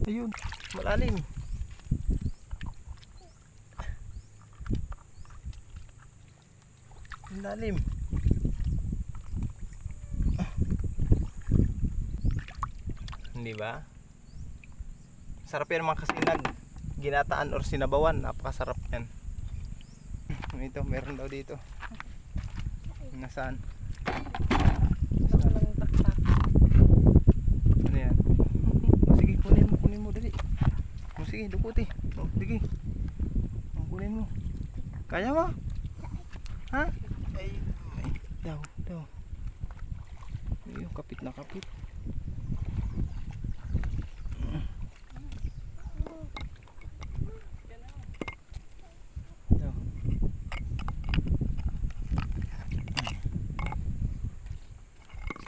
Ayun, malalim. Malalim. Hindi ba? Sarap yan mga kasinag. Ginataan or sinabawan, napakasarap yan. Ito, meron daw dito. Nasaan? Ano yan? Sige, kunin mo dali. Sige, dukuti. Sige. Kunin mo. Kaya mo? Ha? Ay, daw. Yung kapit na kapit.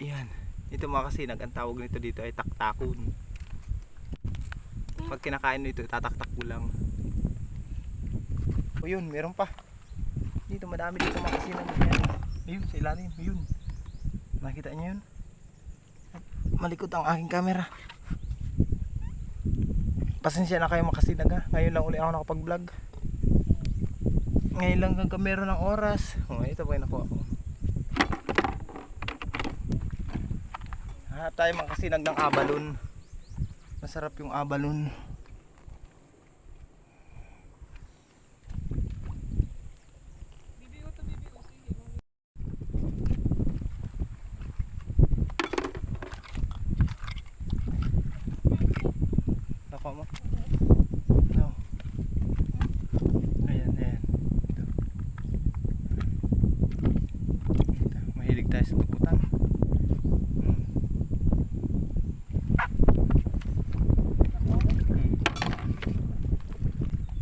Yan. Ito mga kasinag, ang tawag nito dito ay taktakon. Pag kinakain nito, tataktak ko lang. O yun, meron pa. Dito, madami dito mga kasinag. Ayun, sa ilalim. Ayun. Nakita niyo yun? Malikot ang aking camera. Pasensya na kayo mga kasinag ha. Ngayon lang uli ako nakapag-vlog. Ngayon lang kang meron ng oras. O, ito pa yung nakuha ko. Hanap tayo mga kasinag ng abalon. Masarap yung abalon. Nakuha mo? No. Ayan. Ito. Mahilig tayo sa tuputan.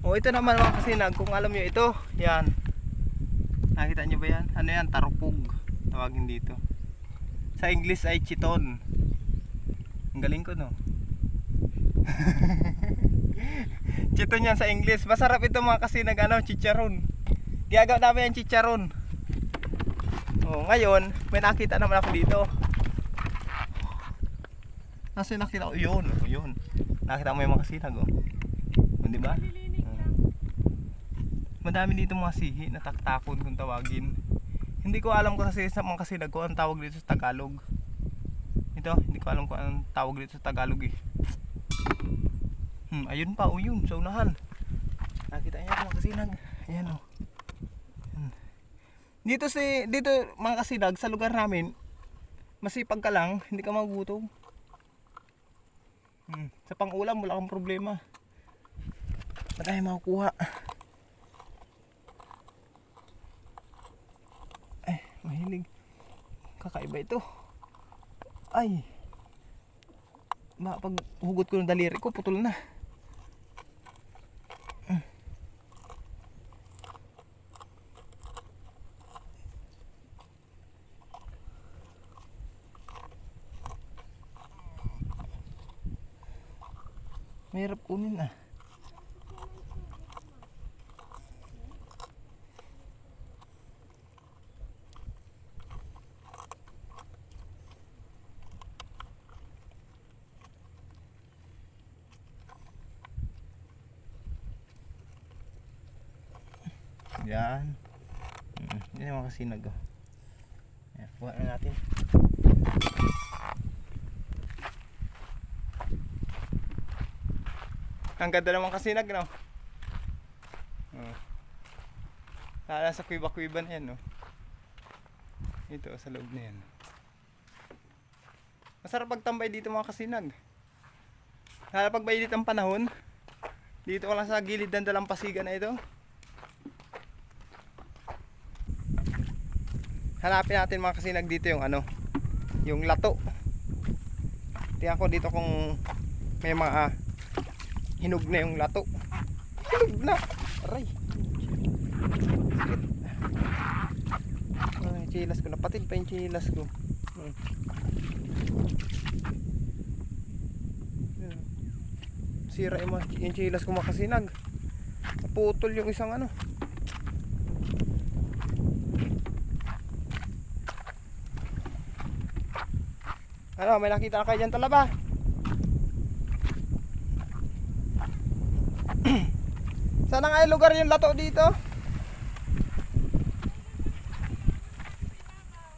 O ito naman mga kasinag, kung alam nyo ito, yan. Nakita nyo ba yan? Ano yan? Tarupog. Tawagin dito. Sa English ay chiton. Ang galing ko no? Chiton yan sa English. Masarap ito mga kasinag, chicharon. Gagawa namin yung chicharon. O ngayon, may nakita naman ako dito. Kasi nakita ko, yun. Nakita mo yung mga kasinag di ba? Madami dito mga sihi na taktakon kung tawagin. Hindi ko alam kasi sa mga kasinag ko ang tawag dito sa Tagalog. Ito, hindi ko alam kung anong tawag dito sa Tagalog eh. Ayun pa, yun, sa unahan. Nakita niyo mga kasinag. Ayan o. Dito mga kasinag, sa lugar namin, masipag ka lang, hindi ka magugutom. Sa pang-ulam, wala kang problema. Madami makukuha. Ay, mahilig. Kakaiba ito. Ay. Pag hugot ko ng daliri ko, putol na. Mahirap kunin ah. Yan. Yan yung mga kasinag. Ayan, buhat na natin. Ang ganda naman kasinag, no? Lala sa kuiba-kuiba na yan, no? Ito, sa loob na yan. Masarap pagtambay dito mga kasinag. Lala pag mainit ang panahon, dito ko lang sa gilid ng dalampasigan na ito. Hanapin natin mga kasinag dito yung yung lato. Tingnan ko dito kung may mga hinog na yung lato. Hinog na. Aray. Ay, chilas ko. Napatid pa yung chilas ko. Sira yung chilas ko mga kasinag. Naputol yung isang may nakita na kayo dyan talaba? Saan nga yung lugar yung lato dito?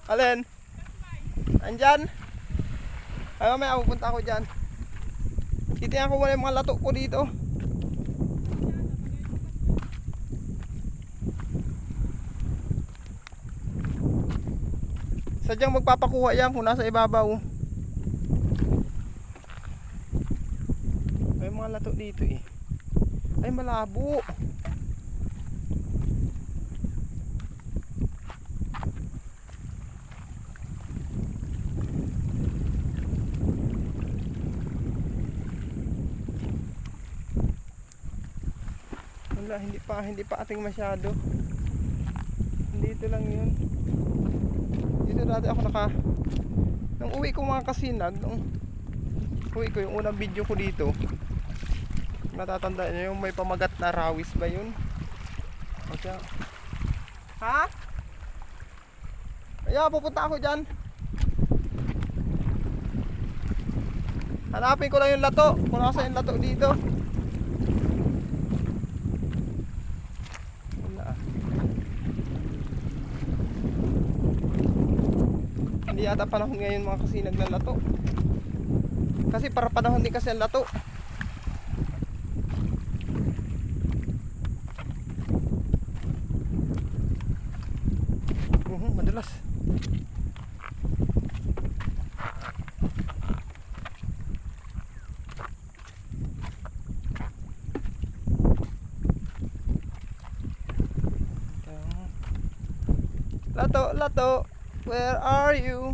Alin? Andyan? Ay mamaya pupunta ako dyan. Titingnan ko muna yung mga lato ko dito. Sadyang magpapakuha yan kung nasa ibabaw. May mga lato dito eh. Ay malabo. Wala, hindi pa ating masyado. Dito lang yun. Dito dati ako nung uwi ko mga kasinag, nung uwi ko yung unang video ko dito, natatandaan nyo yung may pamagat na rawis ba yun? Okay. Ha? Kaya pupunta ako dyan. Hanapin ko lang yung lato, kung nasa yung lato dito. Hindi yata panahon ngayon mga kasinag ng lato. Kasi para panahon din kasi ang lato. Madulas. Lato, where are you?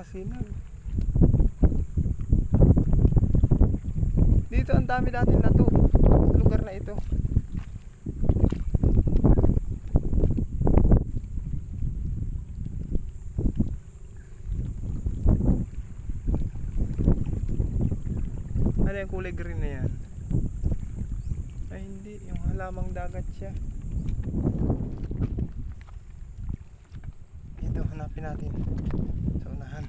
Kasinag. Dito ang dami dating lato sa lugar na ito. Ano yung kulay green na yan? Ay hindi, yung halamang dagat siya. Ito, hanapin natin sa unahan.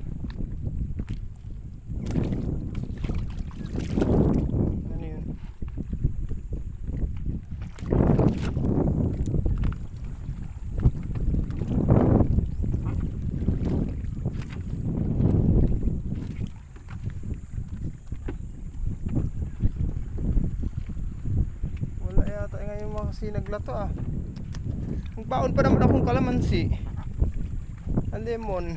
Ano yun? Wala yata ngayon mga kasinaglato ah. Magbaon pa naman akong kalamansi. Ang lemon.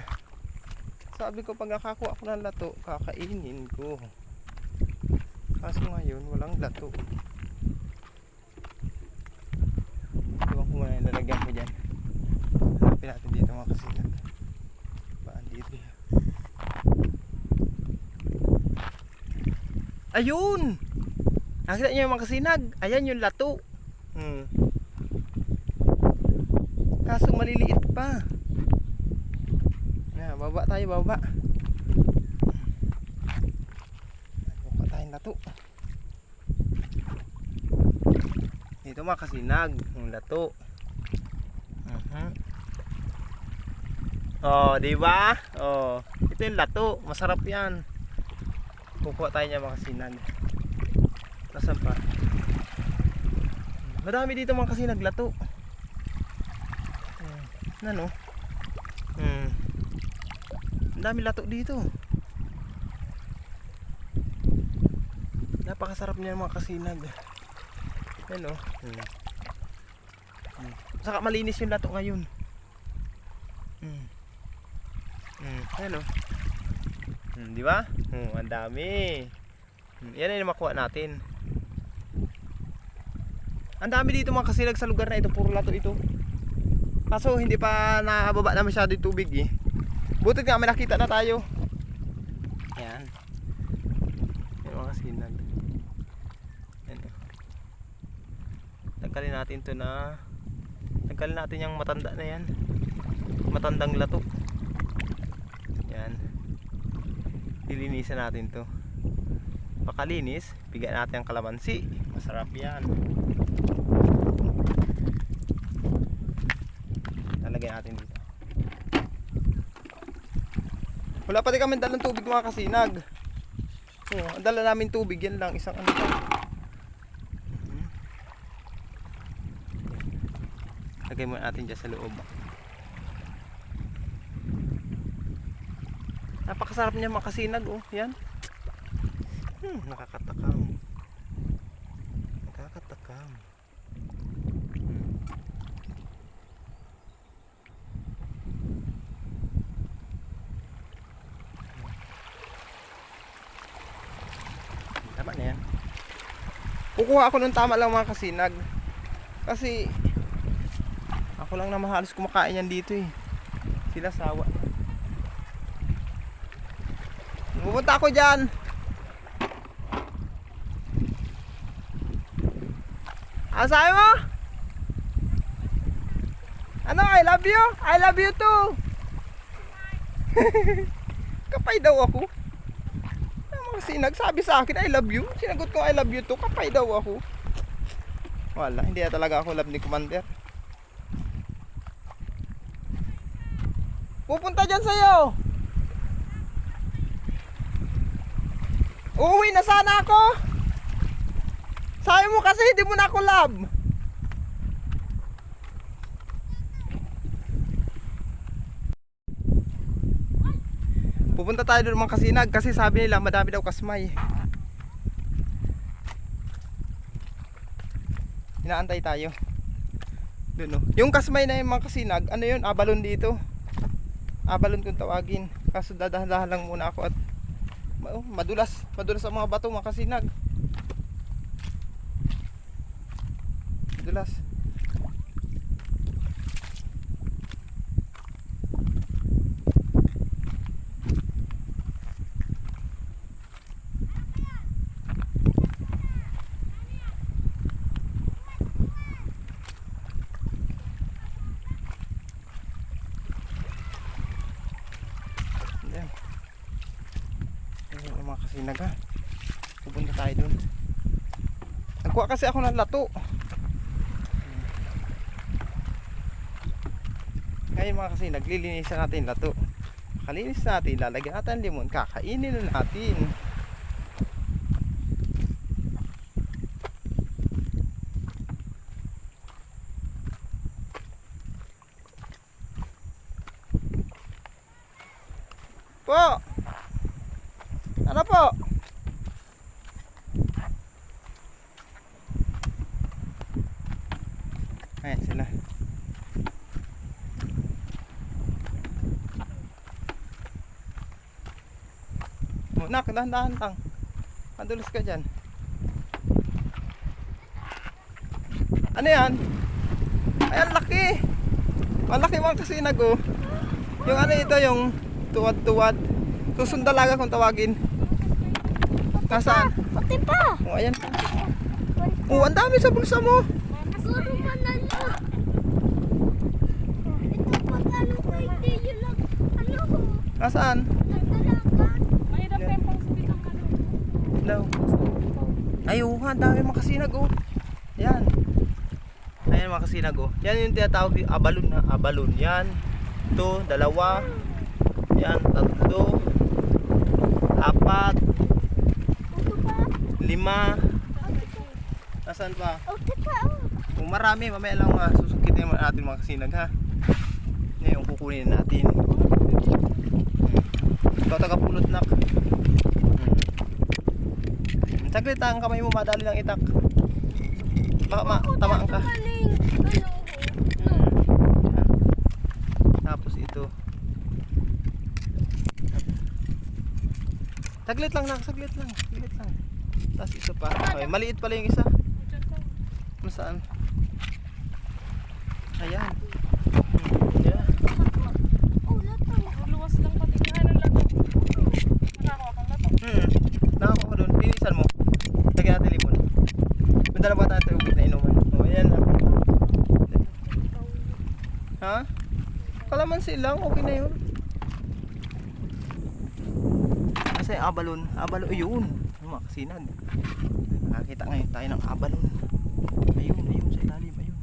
Sabi ko pag nakakuha ako ng lato, kakainin ko. Kaso ngayon, walang lato. Iwan ko muna yung lalagyan ko dyan. Hanapin natin dito mga kasinag. Baan dito yan? Ayun! Nakita niyo yung mga kasinag? Ayan yung lato. Kaso maliliit pa. Baba tayo, baba. Buka tayong lato. Dito mga kasinag, yung lato. Oh, di ba? Oh, ito yung lato, masarap 'yan. Kukuha tayo niya mga kasinag. Nasaan pa? Marami dito mga kasinag lato. Ano? Dami lato dito. Napakasarap niya mga kasinag. Ayan o. Saka malinis yung lato ngayon. Ayan o. Di ba? Ang dami. Yan ay makuha natin. Ang dami dito mga kasinag sa lugar na ito. Puro lato ito. Kaso hindi pa nababa na masyado yung tubig eh. Butit nga may nakita na tayo. Yan. Yan mga kasinag. Yan. Tanggalin natin to na. Tanggalin natin yung matanda na yan. Matandang lato. Yan. Dilinisan natin to. Pakalinis, bigyan natin ang kalamansi. Masarap yan. lalagay natin dito. Wala pati kami dalang tubig mga kasinag. Oh, ang dala namin tubig yan lang, isang ano lang. Lagay muna natin dyan sa loob. Napakasarap niya mga kasinag, oh, yan. Nakakatakam. Nakakatakam. Tama na yan. Kukuha ako ng tama lang mga kasinag. Kasi ako lang naman halos kumakain yan dito eh. Sila sawa. Pupunta ako dyan. Ano sabi mo? Ano? I love you? I love you too. Kapay daw ako. Kasi nagsabi sa akin I love you. Sinagot ko I love you too. Kapay daw ako. Wala, hindi na talaga ako love ni Commander. Pupunta dyan sa'yo. Uuwi na sana ako. Sabi mo kasi hindi mo na ako love. Pupunta tayo doon mga kasinag kasi sabi nila madami daw kasmay. Inaantay tayo. Doon, oh. Yung kasmay na yung mga kasinag, ano yun? Abalon dito. Abalon kung tawagin. Kaso dadahan-dahan lang muna ako at madulas ang mga bato mga kasinag. Madulas. Mga kasinag ha. Pupunta tayo dun. Nagkuha kasi ako ng lato. Ngayon mga kasinag, lilinisan natin lato. Kalinis natin, lalagyan natin limon, kakainin na natin. Po! Ano po? Ayan sila. Nak, dahan-dahan lang. Madulas ka dyan. Ano yan? Ayan, laki. Malaki mga kasinag oh. Yung ano ito, yung tuwad-tuwad. Susundalaga kung tawagin. Nasaan? Puti pa. Oh, ayan. Oh, ang dami sa bulsa mo. Puro manalo. Ito pagkano ko hindi yun lang. Ano ko? Nasaan? Nagdalaga. Mahirap tayong pang-spit ang ano. Hello. Ay, oh, ang dami mga kasinag oh. Yan. Ayan mga kasinag oh. Yan yung tinatawag yung abalon na. Abalon. Yan. Ito, dalawa. Yan, tatlo. Apat. Lima. Nasaan pa? Okay pa oh. Kung marami, mamaya lang susukitin natin mga kasinag ha. Yan yung kukunin natin. Ikaw tagapulot nak. Saglit ang kamay mo, madali lang itak. Baka tamaan ka. Tapos ito. Saglit lang nak, saglit lang. Saglit lang. Tapos ito pa. Okay, maliit pala yung isa. Saan? Ayan. Yeah. Oh, lato. Luwas lang pati nga ng lato. Nakakuha kang lato. Nakakuha ko doon. Linisan mo. Lagyan natin limon. Punta na ba tayo ubod na inuman? O, ayan na. Ha? Kalamansi lang. Okay na yun. Kasi abalon. Abalon. Ayun. Mga kasinag. Nakakita ngayon tayo ng abalon. Ayun sa ilalim. Ayun.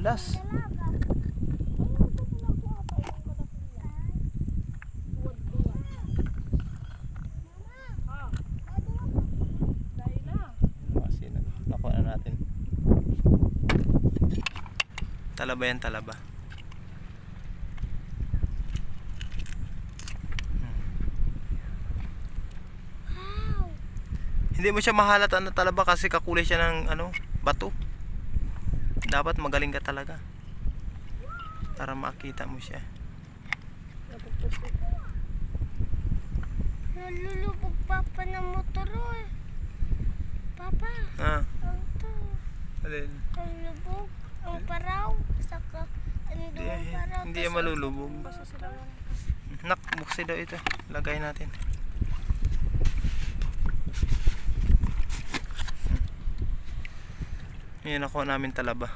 Kadas. Kasi nakuha na natin. Talaba yan, talaba. Hindi mo siya mahalata na talaba kasi kakulay siya ng ano, bato. Dapat magaling ka talaga para makita mo siya. Nalulubog papa ng motor eh. Papa, Ah, ang to. alin? Nalulubog. Ang paraw. Saka, ano Hindi, doon paraw. hindi yan malulubog. Basta sila lang. Nak, buksi daw ito. Lagay natin. Yan, nakuha namin talaba.